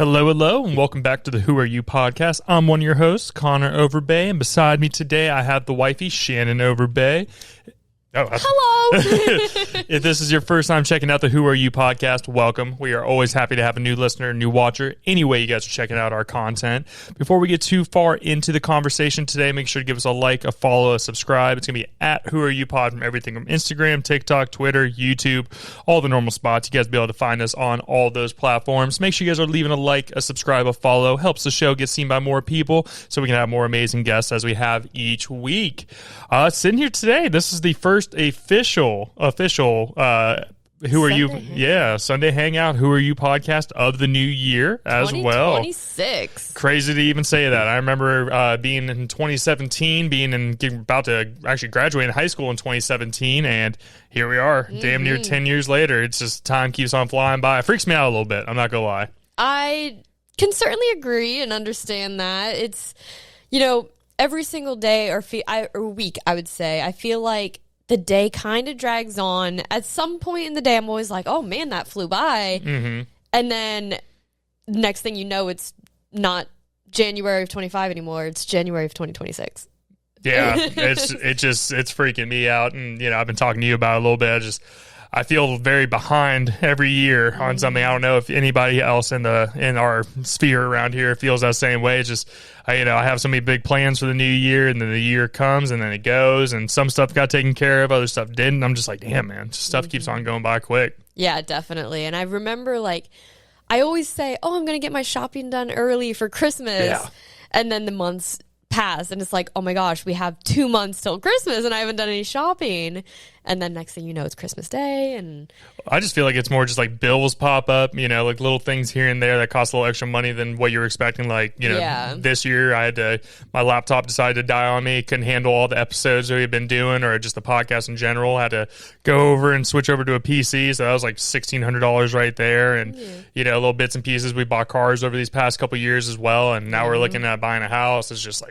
Hello, hello, and welcome back to the Who Are You podcast. I'm one of your hosts, Connor Overbay, and beside me today I have the wifey, Shannon Overbay. Hello. If this is your first time checking out the Who Are You podcast, welcome. We are always happy to have a new listener, a new watcher. Anyway, you guys are checking out our content. Before we get too far into the conversation today, make sure to give us a like, a follow, a subscribe. It's going to be at Who Are You Pod from everything from Instagram, TikTok, Twitter, YouTube, all the normal spots. You guys will be able to find us on all those platforms. Make sure you guys are leaving a like, a subscribe, a follow. Helps the show get seen by more people so we can have more amazing guests as we have each week. Sitting here today, this is the first official Who Are You? Yeah, Sunday Hangout, Who Are You podcast of the new year as well. 2026. Crazy to even say that. I remember being in 2017, about to actually graduate in high school in 2017, and here we are, damn near 10 years later. It's just time keeps on flying by. It freaks me out a little bit. I'm not gonna lie. I can certainly agree and understand that. It's, every single day or week, I would say, I feel like the day kind of drags on. At some point in the day, I'm always like, oh man, that flew by. Mm-hmm. And then next thing you know, it's not January of 25 anymore. It's January of 2026. Yeah, it's freaking me out. And, I've been talking to you about it a little bit. I feel very behind every year on something. I don't know if anybody else in our sphere around here feels that same way. It's just, I have so many big plans for the new year, and then the year comes and then it goes, and some stuff got taken care of, other stuff didn't. I'm just like, damn, man, stuff keeps on going by quick. Yeah, definitely. And I remember, I always say, oh, I'm going to get my shopping done early for Christmas. Yeah. And then the months pass, and it's like, oh my gosh, we have 2 months till Christmas and I haven't done any shopping. And then next thing you know, it's Christmas Day. And I just feel like it's more just like bills pop up, like little things here and there that cost a little extra money than what you're expecting. This year my laptop decided to die on me. Couldn't handle all the episodes that we've been doing, or just the podcast in general. Had to go over and switch over to a PC. So that was like $1,600 right there. And, little bits and pieces. We bought cars over these past couple years as well. And now we're looking at buying a house. It's just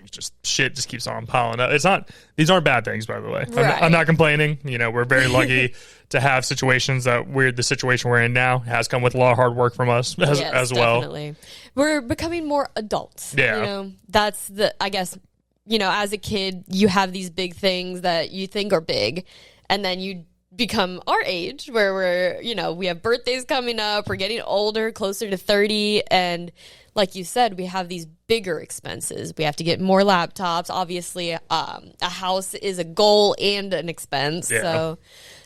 shit just keeps on piling up. These aren't bad things, by the way. Right. I'm not complaining. We're very lucky to have situations the situation we're in now has come with a lot of hard work from us as well. Definitely. We're becoming more adults. Yeah. That's I guess, as a kid, you have these big things that you think are big, and then you become our age where we have birthdays coming up, we're getting older, closer to 30, and like you said, we have these bigger expenses. We have to get more laptops. Obviously, a house is a goal and an expense. Yeah. So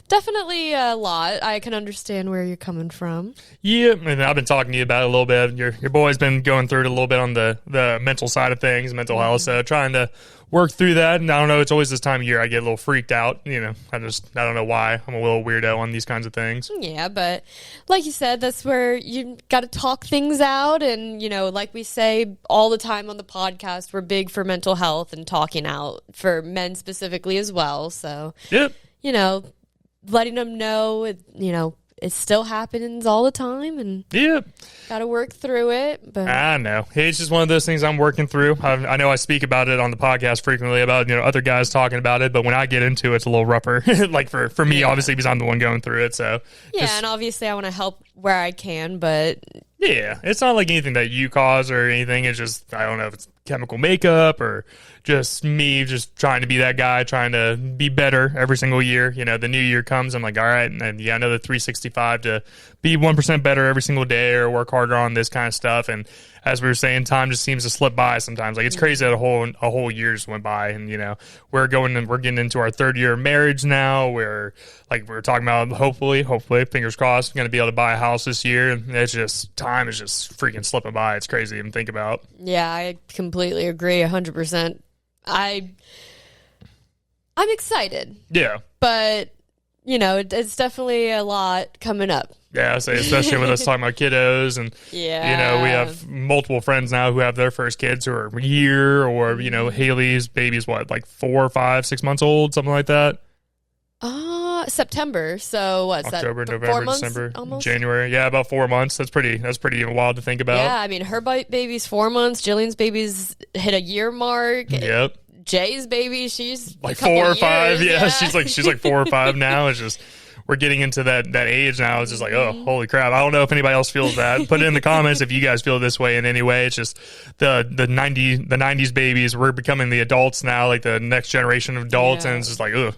definitely a lot. I can understand where you're coming from. Yeah, and I've been talking to you about it a little bit. Your boy's been going through it a little bit on the mental side of things, mental health. So trying to work through that. And I don't know, it's always this time of year I get a little freaked out. I don't know why. I'm a little weirdo on these kinds of things. Yeah, but like you said, that's where you got to talk things out. And, like we say all the time on the podcast, we're big for mental health and talking out for men specifically as well. So, yep. Letting them know, it still happens all the time, and got to work through it. But I know it's just one of those things I'm working through. I know I speak about it on the podcast frequently about other guys talking about it, but when I get into it, it's a little rougher. Like for me, obviously, because I'm the one going through it. So and obviously, I want to help where I can, but yeah, it's not like anything that you cause or anything. It's just, I don't know if it's chemical makeup or just me just trying to be that guy, trying to be better every single year. The new year comes, I'm like, all right, and another 365 to be 1% better every single day or work harder on this kind of stuff. And as we were saying, time just seems to slip by sometimes. Like, it's crazy that a whole year just went by, and we're getting into our third year of marriage now. We're talking about hopefully, fingers crossed, going to be able to buy a house this year. And it's just, time is just freaking slipping by. It's crazy to even think about. Yeah, I completely agree 100%. I'm excited. Yeah. But, it's definitely a lot coming up. Yeah, so especially with us talking about kiddos, and we have multiple friends now who have their first kids who are a year, or Haley's baby's 4, 5, 6 months old, something like that. September. So what's October, that? November, December, almost? January. Yeah, about 4 months. That's pretty wild to think about. Yeah, I mean, her baby's 4 months. Jillian's baby's hit a year mark. Yep. Jay's baby, she's like 4 or 5. Yeah, she's like 4 or 5 now. It's just, we're getting into that age now. It's just like, oh, holy crap. I don't know if anybody else feels that. Put it in the comments if you guys feel this way in any way. It's just the 90s babies. We're becoming the adults now, like the next generation of adults, and it's just like, ugh.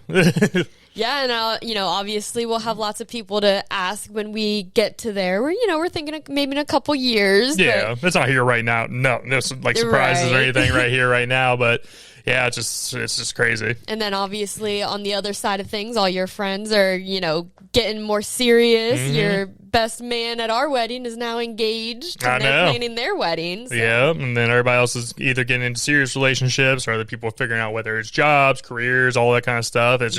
Yeah, and obviously we'll have lots of people to ask when we get to there. We're thinking of maybe in a couple years. Yeah, it's not here right now. No like surprises or anything right here right now. But yeah, it's just crazy. And then obviously on the other side of things, all your friends are getting more serious. Your best man at our wedding is now engaged, and they're planning their wedding. So. Yeah, and then everybody else is either getting into serious relationships or other people are figuring out whether it's jobs, careers, all that kind of stuff. It's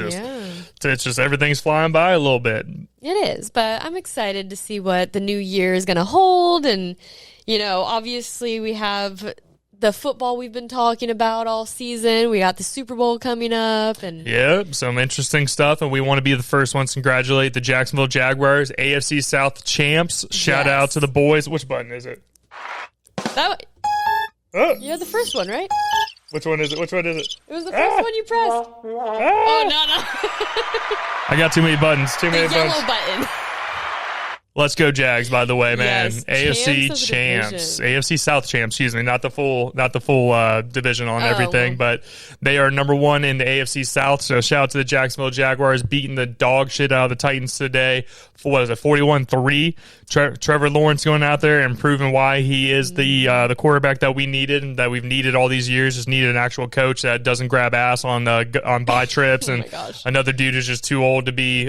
just everything's flying by a little bit. It is, but I'm excited to see what the new year is going to hold. And, obviously we have the football we've been talking about all season. We got the Super Bowl coming up. And some interesting stuff. And we want to be the first ones to congratulate the Jacksonville Jaguars, AFC South champs. Shout out to the boys. Which button is it? You're the first one, right? Which one is it? It was the first one you pressed. Oh, no. I got too many buttons. The yellow button. Let's go Jags, by the way, man. Yes, AFC champs. AFC South champs, excuse me. Not the full division on everything, but they are number one in the AFC South. So shout out to the Jacksonville Jaguars beating the dog shit out of the Titans today. What is it, 41-3? Trevor Lawrence going out there and proving why he is the quarterback that we needed and that we've needed all these years. Just needed an actual coach that doesn't grab ass on bye trips, and another dude is just too old to be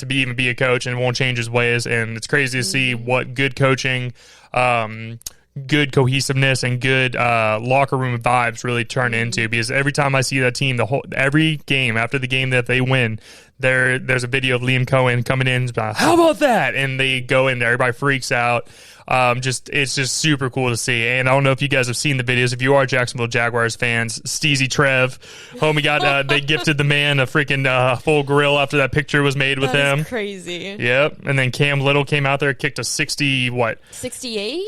even be a coach and won't change his ways. And it's crazy to see what good coaching, good cohesiveness, and good locker room vibes really turn into. Because every time I see that team, every game after the game that they win, there's a video of Liam Cohen coming in, how about that? And they go in there, everybody freaks out. It's just super cool to see. And I don't know if you guys have seen the videos. If you are Jacksonville Jaguars fans, Steezy Trev, homie got they gifted the man a freaking full grill after that picture was made with him. Crazy. Yep. And then Cam Little came out there, kicked a 68?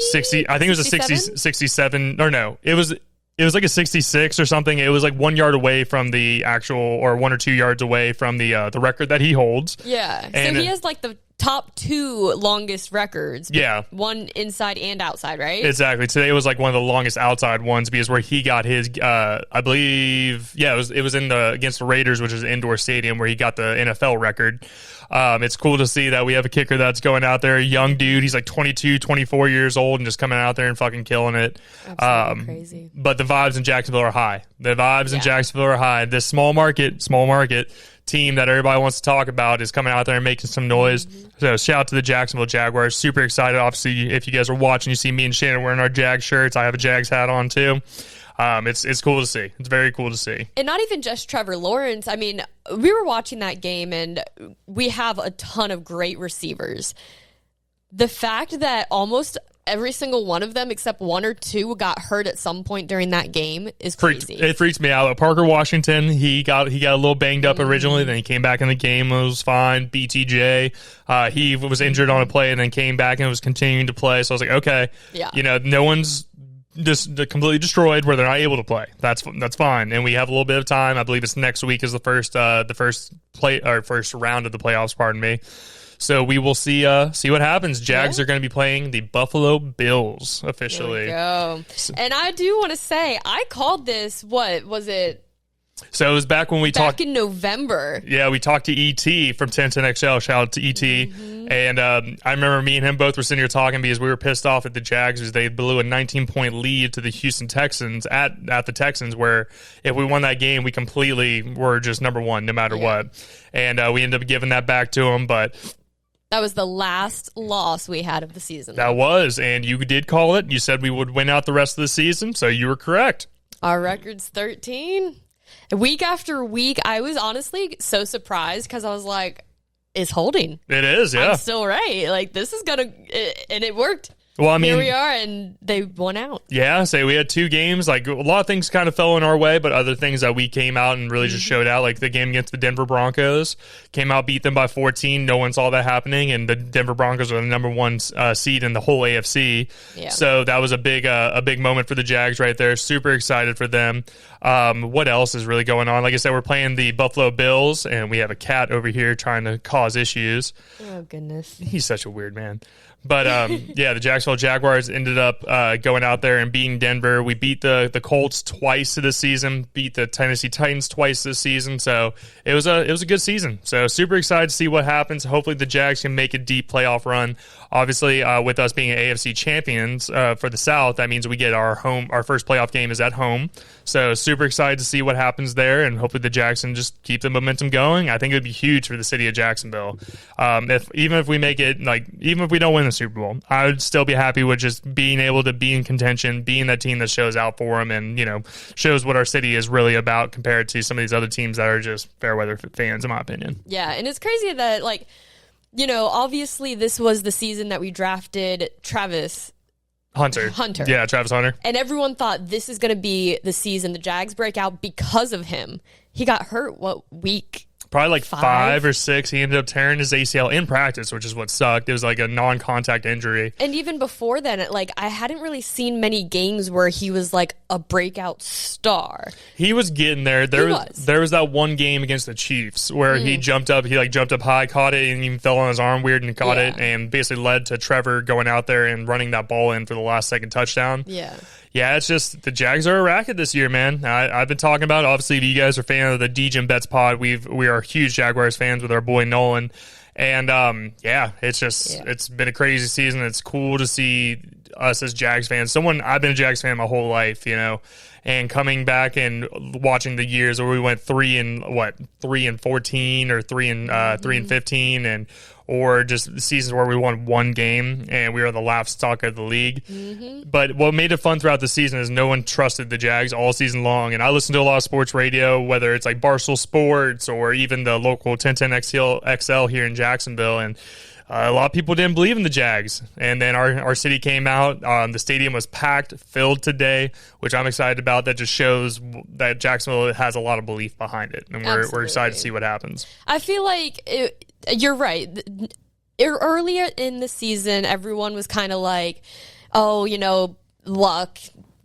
60. I think it was a 67. Or no, it was like a 66 or something. It was like 1 yard away from the actual, or 1 or 2 yards away from the record that he holds. Yeah. And so he has like the top two longest records. Yeah. One inside and outside, right? Exactly. Today was like one of the longest outside ones because where he got his, I believe, it was against the Raiders, which is an indoor stadium where he got the NFL record. It's cool to see that we have a kicker that's going out there, a young dude. He's like 22, 24 years old and just coming out there and fucking killing it. Absolutely crazy. But the vibes in Jacksonville are high. In Jacksonville are high. This small market team that everybody wants to talk about is coming out there and making some noise. So shout out to the Jacksonville Jaguars. Super excited. Obviously, if you guys are watching, you see me and Shannon wearing our Jags shirts. I have a Jags hat on too. It's cool to see. It's very cool to see. And not even just Trevor Lawrence. I mean, we were watching that game and we have a ton of great receivers. The fact that almost every single one of them, except one or two, got hurt at some point during that game is crazy. It freaks me out. Parker Washington, he got a little banged up originally, then he came back in the game and was fine. BTJ, he was injured on a play and then came back and was continuing to play. So I was like, okay, no one's just completely destroyed where they're not able to play. That's fine. And we have a little bit of time. I believe it's next week is the first round of the playoffs. Pardon me. So we will see what happens. Jags are going to be playing the Buffalo Bills officially. There we go. And I do want to say, I called this, what was it? So it was back when we talked in November. Yeah, we talked to ET from 1010XL. Shout out to ET. And I remember me and him both were sitting here talking because we were pissed off at the Jags because they blew a 19-point lead to the Houston Texans at the Texans, where if we won that game, we completely were just number one no matter what. And we ended up giving that back to them, but that was the last loss we had of the season. That was, and you did call it. You said we would win out the rest of the season, so you were correct. Our record's 13. Week after week, I was honestly so surprised because I was like, it's holding. It is, yeah. I'm still right. Like, this is going to, and it worked. Well, I mean, here we are, and they won out. Yeah, we had 2 games. Like, a lot of things kind of fell in our way, but other things that we came out and really just showed out, like the game against the Denver Broncos, came out, beat them by 14. No one saw that happening, and the Denver Broncos are the number 1 seed in the whole AFC. Yeah. So that was a big moment for the Jags right there. Super excited for them. What else is really going on? Like I said, we're playing the Buffalo Bills, and we have a cat over here trying to cause issues. Oh, goodness. He's such a weird man. But, yeah, the Jacksonville Jaguars ended up going out there and beating Denver. We beat the Colts twice this season, beat the Tennessee Titans twice this season. So it was a good season. So super excited to see what happens. Hopefully the Jags can make a deep playoff run. Obviously, with us being AFC champions for the South, that means we get our first playoff game is at home. So super excited to see what happens there, and hopefully the Jags can just keep the momentum going. I think it would be huge for the city of Jacksonville. Even if we make it, even if we don't win the Super Bowl, I would still be happy with just being able to be in contention, being that team that shows out for them, and shows what our city is really about compared to some of these other teams that are just fair weather fans, in my opinion. Yeah, and it's crazy that obviously this was the season that we drafted Travis Hunter. Yeah, Travis Hunter. And everyone thought this is going to be the season the Jags break out because of him. He got hurt, week? Probably like 5 or 6. He ended up tearing his ACL in practice, which is what sucked. It was like a non-contact injury. And even before then, I hadn't really seen many games where he was like a breakout star. He was getting there. There was that one game against the Chiefs where he jumped up high, caught it, and even fell on his arm weird and caught it, and basically led to Trevor going out there and running that ball in for the last second touchdown. Yeah, it's just the Jags are a racket this year, man. I've been talking about it. Obviously, if you guys are fans of the DGen Bets pod, we are huge Jaguars fans with our boy Nolan. And, it's been a crazy season. It's cool to see us as Jags fans. I've been a Jags fan my whole life, and coming back and watching the years where we went 3-14 or 3-15 or just the seasons where we won 1 game and we were the laughing stock of the league. But what made it fun throughout the season is no one trusted the Jags all season long. And I listened to a lot of sports radio, whether it's like Barstool Sports or even the local 1010 XL here in Jacksonville. And a lot of people didn't believe in the Jags. And then our city came out. The stadium was packed, filled today, which I'm excited about. That just shows that Jacksonville has a lot of belief behind it. And we're excited to see what happens. I feel like you're right. Earlier in the season, everyone was kind of like, luck.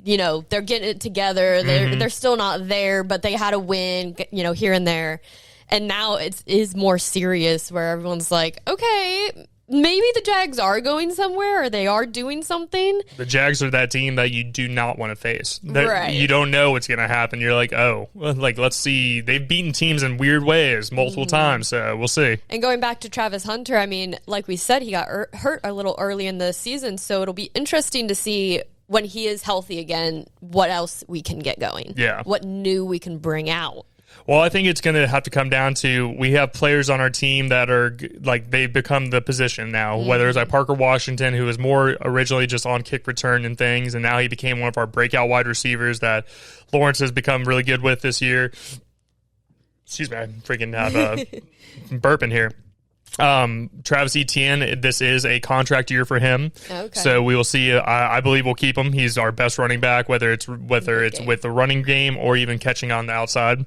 They're getting it together. They're still not there, but they had a win, here and there. And now it is more serious where everyone's like, okay, maybe the Jags are going somewhere or they are doing something. The Jags are that team that you do not want to face. Right. You don't know what's going to happen. You're like, let's see. They've beaten teams in weird ways multiple times, so we'll see. And going back to Travis Hunter, I mean, like we said, he got hurt a little early in the season, so it'll be interesting to see when he is healthy again, what else we can get going. Yeah. What new we can bring out. Well, I think it's going to have to come down to we have players on our team that are like they've become the position now, whether it's like Parker Washington, who was more originally just on kick return and things, and now he became one of our breakout wide receivers that Lawrence has become really good with this year. Excuse me, I freaking have a burp in here. Travis Etienne, this is a contract year for him. Okay. So we will see. I believe we'll keep him. He's our best running back, whether it's with the running game or even catching on the outside.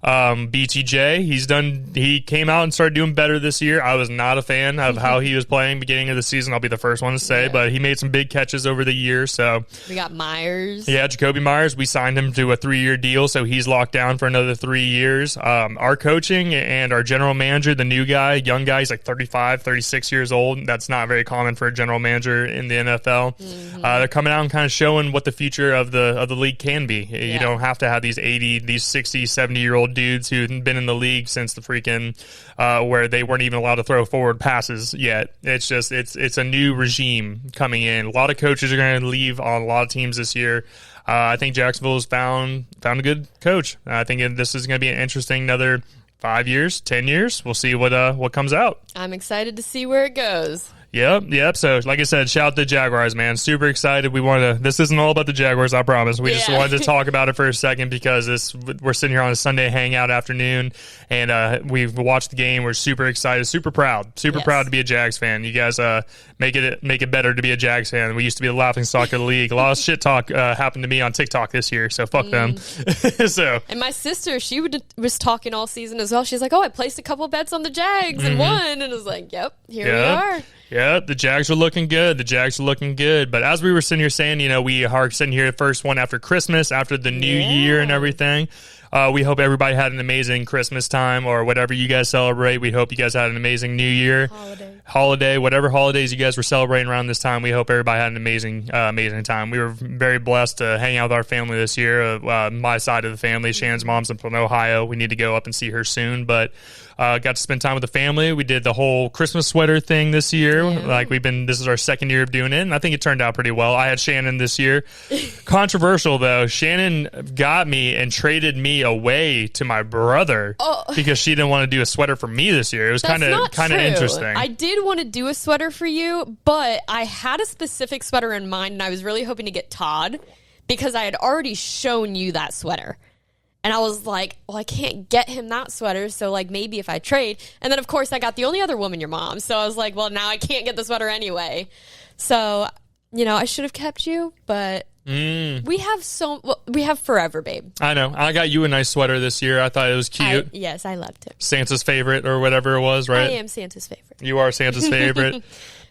BTJ, he came out and started doing better this year. I was not a fan of how he was playing beginning of the season. I'll be the first one to say, but he made some big catches over the year. So we got Myers. Yeah, Jacoby Myers. We signed him to a 3-year deal, so he's locked down for another 3 years. Our coaching and our general manager, the new guy, young guy, he's like 35, 36 years old. That's not very common for a general manager in the NFL. They're coming out and kind of showing what the future of the league can be. Yeah. You don't have to have these 60, 70-year-old dudes who've been in the league since the freaking where they weren't even allowed to throw forward passes yet. It's just it's a new regime coming in. A lot of coaches are going to leave on a lot of teams this year. I think Jacksonville has found a good coach. I think this is going to be an interesting another 5 years, 10 years. We'll see what comes out. I'm excited to see where it goes. Yep. So, like I said, shout out to Jaguars, man. Super excited. This isn't all about the Jaguars, I promise. We just wanted to talk about it for a second because we're sitting here on a Sunday hangout afternoon, and we've watched the game. We're super excited, super proud to be a Jags fan. You guys make it better to be a Jags fan. We used to be the laughingstock of the league. A lot of shit talk happened to me on TikTok this year, so fuck them. And my sister, she was talking all season as well. She's like, "Oh, I placed a couple bets on the Jags and won," and I was like, "Yep, here we are." Yeah, the Jags are looking good. But as we were sitting here saying, we are sitting here the first one after Christmas, after the new year and everything. We hope everybody had an amazing Christmas time or whatever you guys celebrate. We hope you guys had an amazing New Year, holiday, whatever holidays you guys were celebrating around this time. We hope everybody had an amazing time. We were very blessed to hang out with our family this year. My side of the family, Shannon's mom's from Ohio. We need to go up and see her soon, but got to spend time with the family. We did the whole Christmas sweater thing this year. This is our second year of doing it, and I think it turned out pretty well. I had Shannon this year. Controversial though, Shannon got me and traded me away to my brother because she didn't want to do a sweater for me this year. It was kind of interesting. I did want to do a sweater for you, but I had a specific sweater in mind, and I was really hoping to get Todd because I had already shown you that sweater. And I was like, well, I can't get him that sweater, so like maybe if I trade. And then, of course, I got the only other woman, your mom. So I was like, well, now I can't get the sweater anyway. So, I should have kept you, but we have forever, babe. I know. I got you a nice sweater this year. I thought it was cute. Yes, I loved it. Santa's favorite or whatever it was, right? I am Santa's favorite. You are Santa's favorite.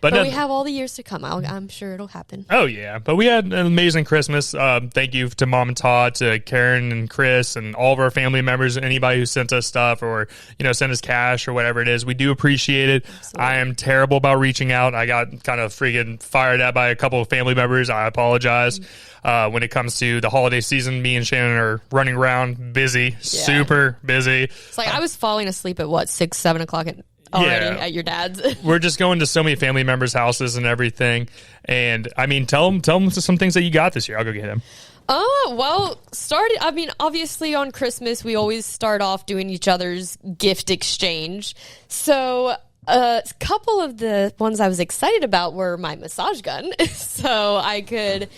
But we have all the years to come. I'm sure it'll happen. Oh, yeah. But we had an amazing Christmas. Thank you to Mom and Todd, to Karen and Chris, and all of our family members, anybody who sent us stuff or, sent us cash or whatever it is. We do appreciate it. Absolutely. I am terrible about reaching out. I got kind of freaking fired at by a couple of family members. I apologize. When it comes to the holiday season, me and Shannon are running around busy, super busy. It's like I was falling asleep at 6, 7 o'clock already at your dad's. We're just going to so many family members' houses and everything. And I mean, tell them some things that you got this year. I'll go get him. Obviously on Christmas, we always start off doing each other's gift exchange. So a couple of the ones I was excited about were my massage gun. So I could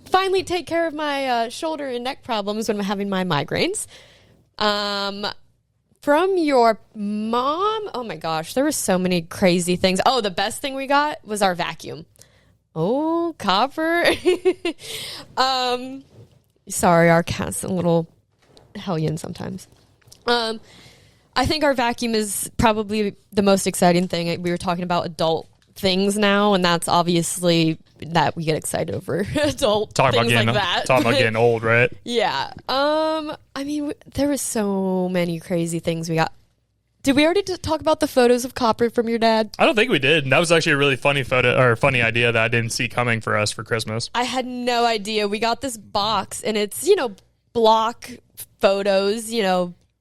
finally take care of my shoulder and neck problems when I'm having my migraines. From your mom, oh my gosh, there were so many crazy things. Oh, the best thing we got was our vacuum. Oh, Copper. Sorry, our cat's a little hellion sometimes. I think our vacuum is probably the most exciting thing. We were talking about adult things now, and that's obviously that we get excited over adult things like that. Talking about getting old, right? Yeah. There were so many crazy things we got. Did we already talk about the photos of Copper from your dad? I don't think we did. That was actually a really funny photo or funny idea that I didn't see coming for us for Christmas. I had no idea. We got this box, and it's, block photos,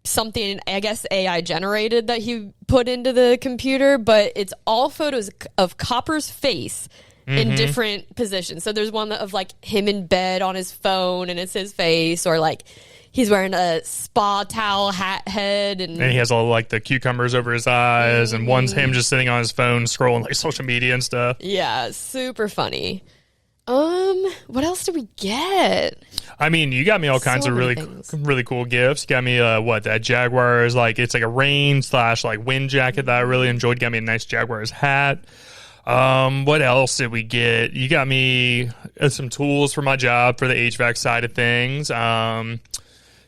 something, I guess, AI generated that he put into the computer, but it's all photos of Copper's face in different positions. So there's one of like him in bed on his phone and it's his face, or like he's wearing a spa towel head, and he has all like the cucumbers over his eyes, and one's him just sitting on his phone scrolling like social media and stuff. Yeah, super funny. What else did we get? I mean, you got me all kinds of really cool gifts. You got me that Jaguars, like it's like a rain / like wind jacket that I really enjoyed. You got me a nice Jaguars hat. What else did we get? You got me some tools for my job for the HVAC side of things.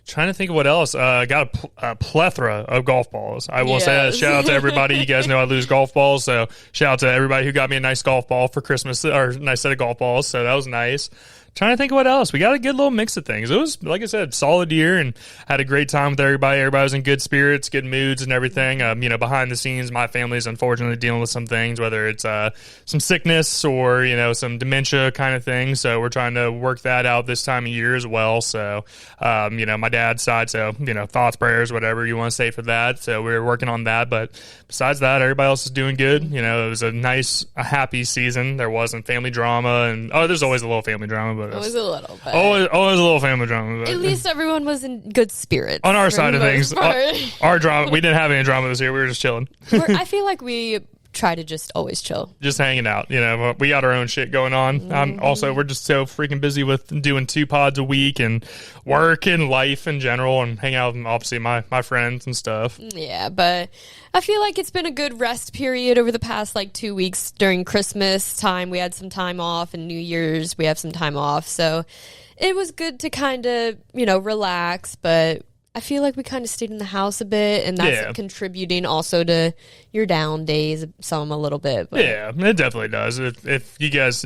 Trying to think of what else. I got a plethora of golf balls. I will say that. Shout out to everybody. You guys know I lose golf balls, so shout out to everybody who got me a nice golf ball for Christmas, or a nice set of golf balls. So that was nice. Trying to think of what else. We got a good little mix of things. It was, like I said, solid year, and had a great time with everybody. Everybody was in good spirits, good moods, and everything. Behind the scenes, my family's unfortunately dealing with some things, whether it's some sickness or some dementia kind of thing. So we're trying to work that out this time of year as well. So, my dad's side, so thoughts, prayers, whatever you want to say for that. So we're working on that. But besides that, everybody else is doing good. It was a happy season. There wasn't family drama, and there's always a little family drama. Always a little bit. Always a little family drama. But at least everyone was in good spirits. On our side of things, our drama, we didn't have any drama this year. We were just chilling. I feel like try to just always chill. Just hanging out. We got our own shit going on. Also, we're just so freaking busy with doing 2 pods a week and work and life in general and hang out with, obviously, my friends and stuff. Yeah, but I feel like it's been a good rest period over the past, 2 weeks. During Christmas time, we had some time off, and New Year's, we have some time off. So it was good to kind of, relax, but I feel like we kind of stayed in the house a bit, and that's contributing also to your down days, some a little bit. But. Yeah, it definitely does. If you guys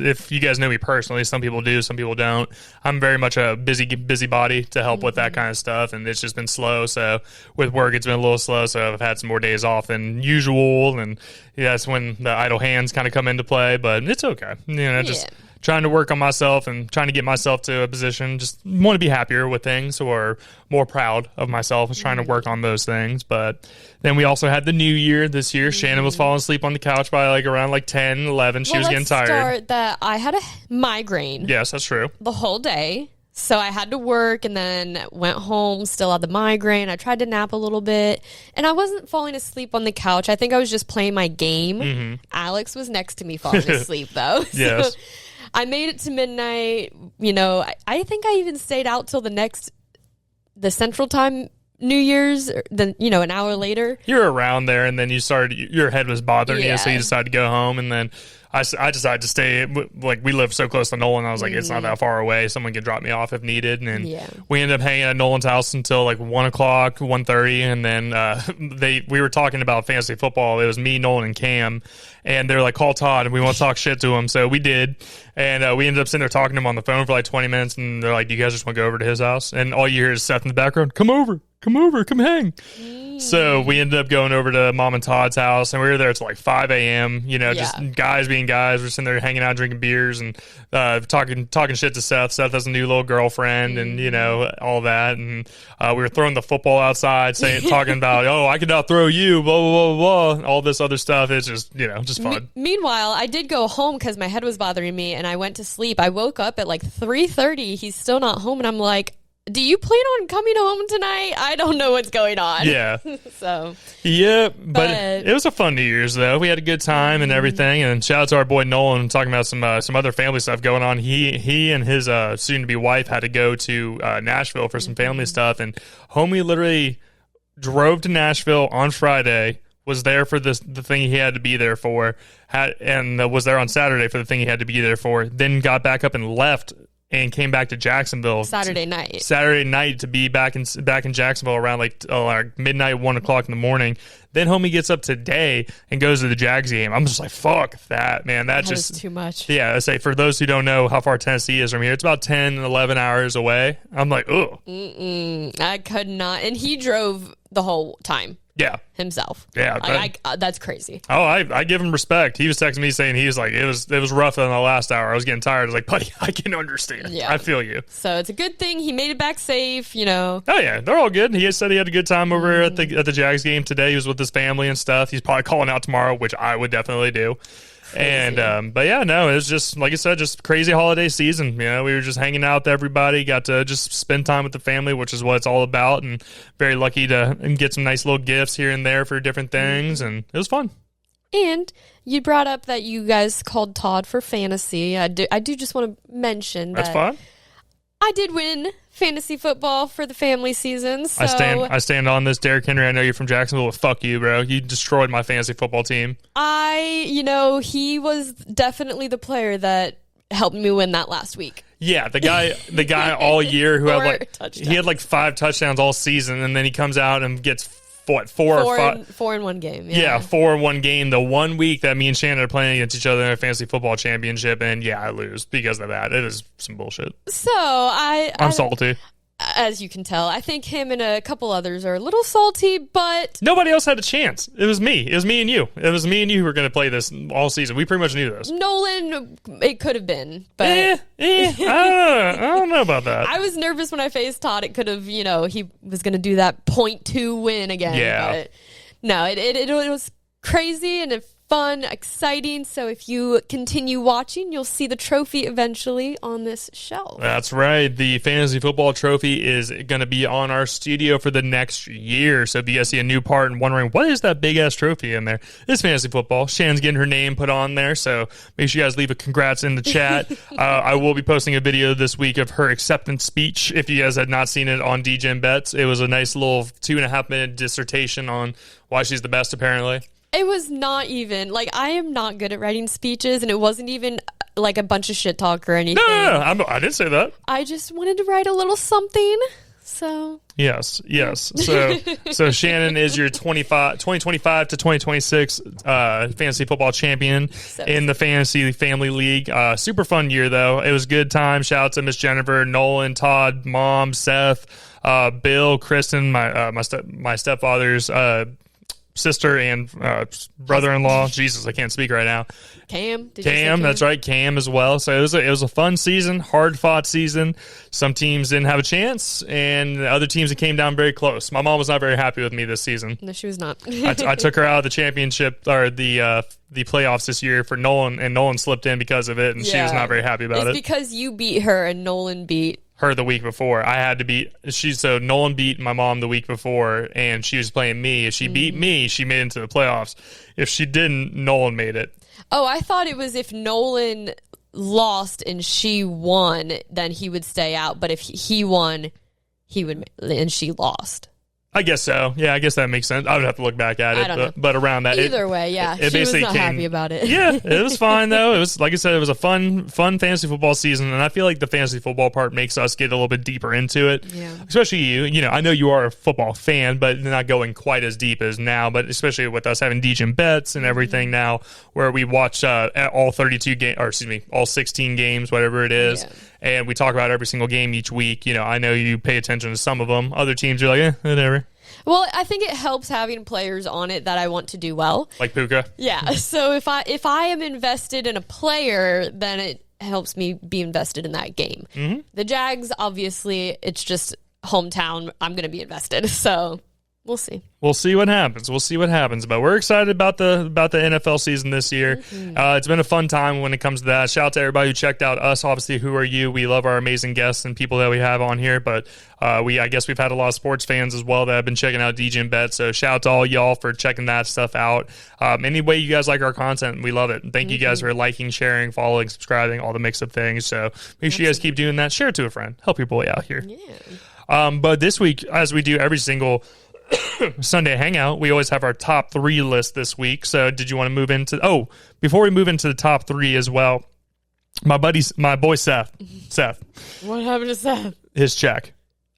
know me personally, some people do, some people don't. I'm very much a busybody to help with that kind of stuff, and it's just been slow. So with work, it's been a little slow. So I've had some more days off than usual, and that's when the idle hands kind of come into play. But it's okay. Just trying to work on myself and trying to get myself to a position, just want to be happier with things or more proud of myself. I was trying to work on those things. But then we also had the new year this year. Shannon was falling asleep on the couch by around 10, 11. She was getting tired. Start that I had a migraine. Yes, that's true. The whole day. So I had to work and then went home, still had the migraine. I tried to nap a little bit, and I wasn't falling asleep on the couch. I think I was just playing my game. Alex was next to me falling asleep, though. Yes. So I made it to midnight. I think I even stayed out till the Central Time New Year's, then, an hour later. You're around there, and then your head was bothering you, so you decided to go home, and then I decided to stay. We live so close to Nolan, I was like, it's not that far away. Someone can drop me off if needed, and we ended up hanging at Nolan's house until 1 o'clock, 1:30, and then we were talking about fantasy football. It was me, Nolan, and Cam, and they're like, call Todd, and we want to talk shit to him, so we did, and we ended up sitting there talking to him on the phone for 20 minutes, and they're like, do you guys just want to go over to his house? And all you hear is Seth in the background, come over, come hang. So we ended up going over to Mom and Todd's house, and we were there till 5 a.m. Just guys being guys. We're sitting there hanging out, drinking beers, and talking shit to Seth. Seth has a new little girlfriend, and all that. And we were throwing the football outside, talking about, I could outthrow you, blah blah blah blah, all this other stuff. It's just just fun. Meanwhile, I did go home because my head was bothering me, and I went to sleep. I woke up at 3:30. He's still not home, and I'm like, do you plan on coming home tonight? I don't know what's going on. Yeah. So. Yeah, but it was a fun New Year's, though. We had a good time and everything. And shout out to our boy Nolan, talking about some other family stuff going on. He and his soon-to-be wife had to go to Nashville for some family stuff. And homie literally drove to Nashville on Friday, was there for the thing he had to be there for, and was there on Saturday for the thing he had to be there for, then got back up and left and came back to Jacksonville Saturday night to be back in Jacksonville around midnight, 1 o'clock in the morning. Then homie gets up today and goes to the Jags game. I'm just like, fuck that, man. That just is too much. Yeah, I say, for those who don't know how far Tennessee is from here, it's about 10, 11 hours away. I'm like, ugh. I could not. And he drove the whole time. Yeah. Himself. Yeah. That's crazy. Oh, I give him respect. He was texting me saying he was like, it was rough in the last hour. I was getting tired. I was like, buddy, I can understand. Yeah. I feel you. So it's a good thing he made it back safe, Oh, yeah. They're all good. He said he had a good time over at the Jags game today. He was with his family and stuff. He's probably calling out tomorrow, which I would definitely do. Crazy. And but yeah, no, it was just, like I said, just crazy holiday season. We were just hanging out with everybody, got to just spend time with the family, which is what it's all about, and very lucky to get some nice little gifts here and there for different things, and it was fun. And you brought up that you guys called Todd for fantasy. I do just want to mention that's fun. I did win fantasy football for the family season. So I stand on this, Derrick Henry. I know you're from Jacksonville, but fuck you, bro. You destroyed my fantasy football team. He was definitely the player that helped me win that last week. Yeah, the guy all year who had he had 5 touchdowns all season, and then he comes out and gets four or five? 4 in one game. Yeah, 4 in one game. The 1 week that me and Shannon are playing against each other in a fantasy football championship, and I lose because of that. It is some bullshit. So I'm salty. As you can tell, I think him and a couple others are a little salty, but nobody else had a chance. It was me. It was me and you. It was me and you who were going to play this all season. We pretty much knew this. Nolan, it could have been, but I don't know about that. I was nervous when I faced Todd. It could have, he was going to do that .2 win again. Yeah. But no, it was crazy, and it fun, exciting. So if you continue watching, you'll see the trophy eventually on this shelf. That's right. The fantasy football trophy is going to be on our studio for the next year. So if you guys see a new part and wondering, what is that big-ass trophy in there? It's fantasy football. Shannon's getting her name put on there, so make sure you guys leave a congrats in the chat. I will be posting a video this week of her acceptance speech. If you guys had not seen it on DGen Bets, it was a nice little 2.5-minute dissertation on why she's the best, apparently. It was not even, like, I am not good at writing speeches, and it wasn't even, like, a bunch of shit talk or anything. No, I didn't say that. I just wanted to write a little something, so... Yes. So Shannon is your 2025 to 2026 fantasy football champion in the Fantasy Family League. Super fun year, though. It was a good time. Shout out to Miss Jennifer, Nolan, Todd, Mom, Seth, Bill, Kristen, my stepfather's sister and brother-in-law. Jesus, I can't speak right now. Cam, that's right, Cam as well. So it was a fun season, hard-fought season. Some teams didn't have a chance, and other teams that came down very close. My mom was not very happy with me this season. No, she was not. I took her out of the championship or the playoffs this year for Nolan, and Nolan slipped in because of it, and she was not very happy about it. It's because you beat her and Nolan beat her the week before. I had to beat so Nolan beat my mom the week before, and she was playing me. If she beat me, she made it into the playoffs. If she didn't, Nolan made it. Oh, I thought it was if Nolan lost and she won, then he would stay out. But if he won, he would, and she lost. I guess so. Yeah, I guess that makes sense. I would have to look back at it, but around that. Either way, yeah. She was not happy about it. Yeah, it was fine, though. It was, like I said, it was a fun fantasy football season, and I feel like the fantasy football part makes us get a little bit deeper into it. Yeah. Especially you. You know, I know you are a football fan, but not going quite as deep as now, but especially with us having DGen Bets and everything now, where we watch all 32 games, or excuse me, all 16 games, whatever it is. Yeah. And we talk about every single game each week. You know, I know you pay attention to some of them. Other teams are like, whatever. Well, I think it helps having players on it that I want to do well. Like Puka? Yeah. So if I am invested in a player, then it helps me be invested in that game. Mm-hmm. The Jags, obviously, it's just hometown. I'm going to be invested. So we'll see. We'll see what happens. But we're excited about the NFL season this year. Mm-hmm. It's been a fun time when it comes to that. Shout out to everybody who checked out us. Obviously, who are you? We love our amazing guests and people that we have on here. But I guess we've had a lot of sports fans as well that have been checking out DGen Bet. So shout out to all y'all for checking that stuff out. Any way you guys like our content, we love it. And thank you guys for liking, sharing, following, subscribing, all the mix of things. So make sure you guys keep doing that. Share it to a friend. Help your boy out here. Yeah. But this week, as we do every single Sunday hangout, we always have our top 3 list this week. So did you want to move into before we move into the top 3 as well, my boy Seth, what happened to Seth? His check.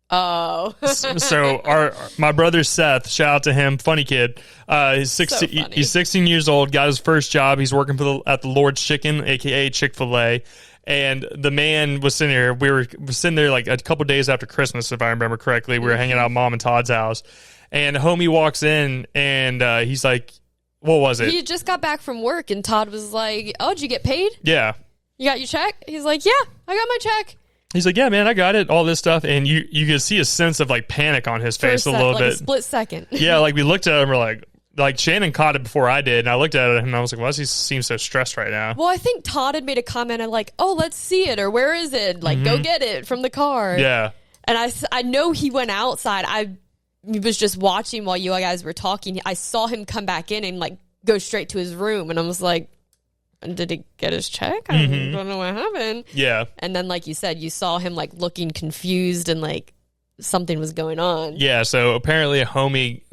Oh. So my brother Seth, shout out to him, funny kid. He's 16 years old, got his first job. He's working at the Lord's Chicken, aka Chick-fil-A. And the man was sitting there. We were sitting there like a couple days after Christmas, if I remember correctly. We were hanging out at Mom and Todd's house. And homie walks in, and he's like, what was it? He just got back from work, and Todd was like, oh, did you get paid? Yeah. You got your check? He's like, yeah, I got my check. He's like, yeah, man, I got it, all this stuff. And you could see a sense of like panic on his face a little bit. A split second. Yeah, like we looked at him, we're like Shannon caught it before I did, and I looked at it and I was like, why does he seem so stressed right now? Well, I think Todd had made a comment of like, oh, let's see it, or where is it? Like, go get it from the car. Yeah. And I know he went outside. I was just watching while you guys were talking. I saw him come back in and like go straight to his room, and I was like, did he get his check? I don't know what happened. Yeah. And then, like you said, you saw him like looking confused and like something was going on. Yeah, so apparently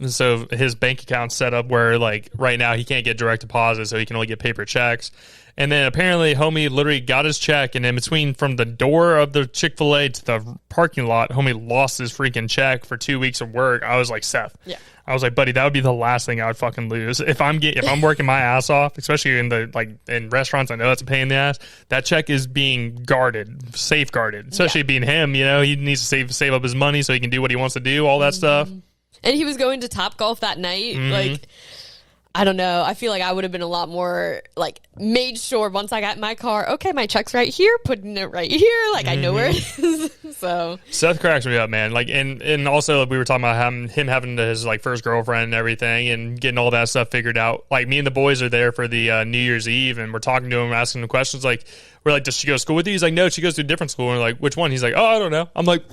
so his bank account's set up where like right now he can't get direct deposit, so he can only get paper checks. And then apparently homie literally got his check, and in between from the door of the Chick-fil-A to the parking lot, homie lost his freaking check for 2 weeks of work. I was like, Seth. Yeah. I was like, buddy, that would be the last thing I would fucking lose. If I'm working my ass off, especially in restaurants, I know that's a pain in the ass. That check is being safeguarded. Especially being him, he needs to save up his money so he can do what he wants to do, all that stuff. And he was going to Topgolf that night. Like, I don't know. I feel like I would have been a lot more like made sure once I got in my car, okay, my check's right here, putting it right here. Like I know where it is. So Seth cracks me up, man. Like, and also we were talking about him having his like first girlfriend and everything and getting all that stuff figured out. Like me and the boys are there for the New Year's Eve and we're talking to him, asking him questions. Like we're like, does she go to school with you? He's like, no, she goes to a different school. And we're like, which one? He's like, oh, I don't know. I'm like,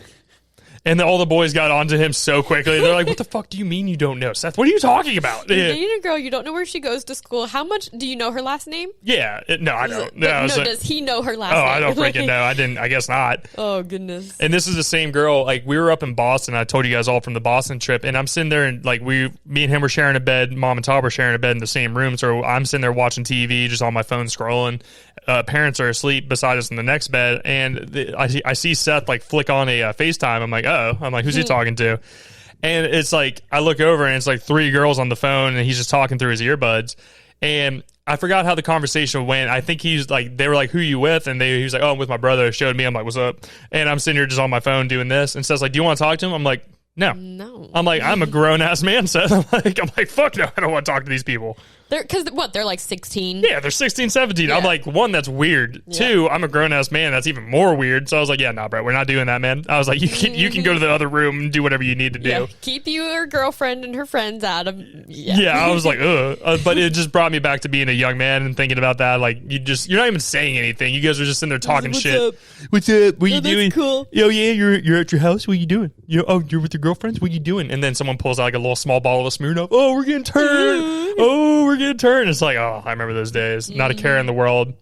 and then all the boys got onto him so quickly. They're like, what the fuck do you mean you don't know, Seth? What are you talking about? You're dating a girl, you don't know where she goes to school. How much do you know her last name? Yeah. No, I don't. Does he know her last name? Oh, I don't freaking know. I guess not. Oh, goodness. And this is the same girl. Like, we were up in Boston. I told you guys all from the Boston trip. And I'm sitting there and, like, me and him were sharing a bed. Mom and Todd were sharing a bed in the same room. So I'm sitting there watching TV, just on my phone scrolling. Parents are asleep beside us in the next bed. And I see Seth, like, flick on a FaceTime. I'm like, oh. I'm like, who's he talking to? And it's like, I look over and it's like 3 girls on the phone and he's just talking through his earbuds. And I forgot how the conversation went. I think he's like, they were like, who you with? And he was like, oh, I'm with my brother. Showed me. I'm like, what's up? And I'm sitting here just on my phone doing this. And Seth's like, do you want to talk to him? I'm like, no. I'm like, I'm a grown ass man, Seth. I'm like, fuck no, I don't want to talk to these people. They're like 16. Yeah, they're 16, 17. Yeah. I'm like, 1, that's weird. Yeah. 2, I'm a grown ass man. That's even more weird. So I was like, yeah, nah, bro, we're not doing that, man. I was like, you can go to the other room and do whatever you need to do. Yeah, keep your girlfriend and her friends out of. Yeah, I was like, ugh. But it just brought me back to being a young man and thinking about that. Like, you're not even saying anything. You guys are just sitting there talking shit. Up? What's up? What you doing? Cool. Oh yeah, you're at your house. What are you doing? You're with your girlfriends. What are you doing? And then someone pulls out like a little small bottle of Smirnoff. Oh, we're getting turned. Oh, we're getting turned. It's like, oh, I remember those days. Not a care in the world.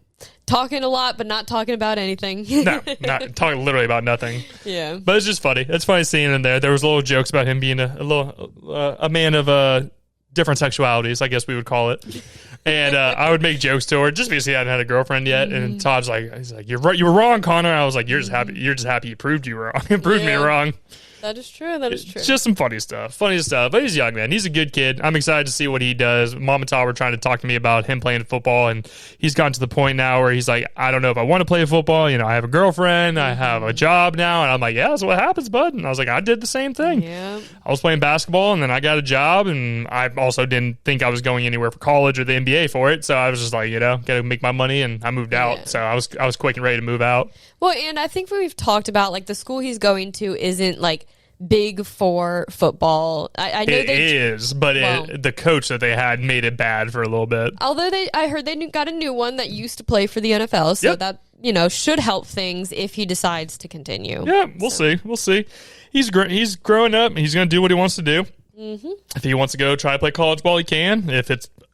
Talking a lot, but not talking about anything. No, not talking literally about nothing. Yeah. But it's just funny. It's funny seeing him there. There was little jokes about him being a man of different sexualities, I guess we would call it. And I would make jokes to her just because he hadn't had a girlfriend yet. And Todd's like, he's like, you're right, you were wrong, Connor. I was like, you're just happy you proved you wrong. You proved me wrong. That is true. It's just some funny stuff. But he's a young man. He's a good kid. I'm excited to see what he does. Mom and Todd were trying to talk to me about him playing football, and he's gotten to the point now where he's like, I don't know if I want to play football. You know, I have a girlfriend. I have a job now. And I'm like, yeah, that's what happens, bud. And I was like, I did the same thing. Yeah. I was playing basketball, and then I got a job, and I also didn't think I was going anywhere for college or the NBA for it. So I was just like, got to make my money, and I moved out. So I was quick and ready to move out. Well, and I think we've talked about, like, the school he's going to isn't, like, big for football. I know it is, but the coach that they had made it bad for a little bit. Although I heard they got a new one that used to play for the NFL, so that should help things if he decides to continue. Yeah, we'll see. He's growing up. He's going to do what he wants to do. Mm-hmm. If he wants to go try to play college ball, he can.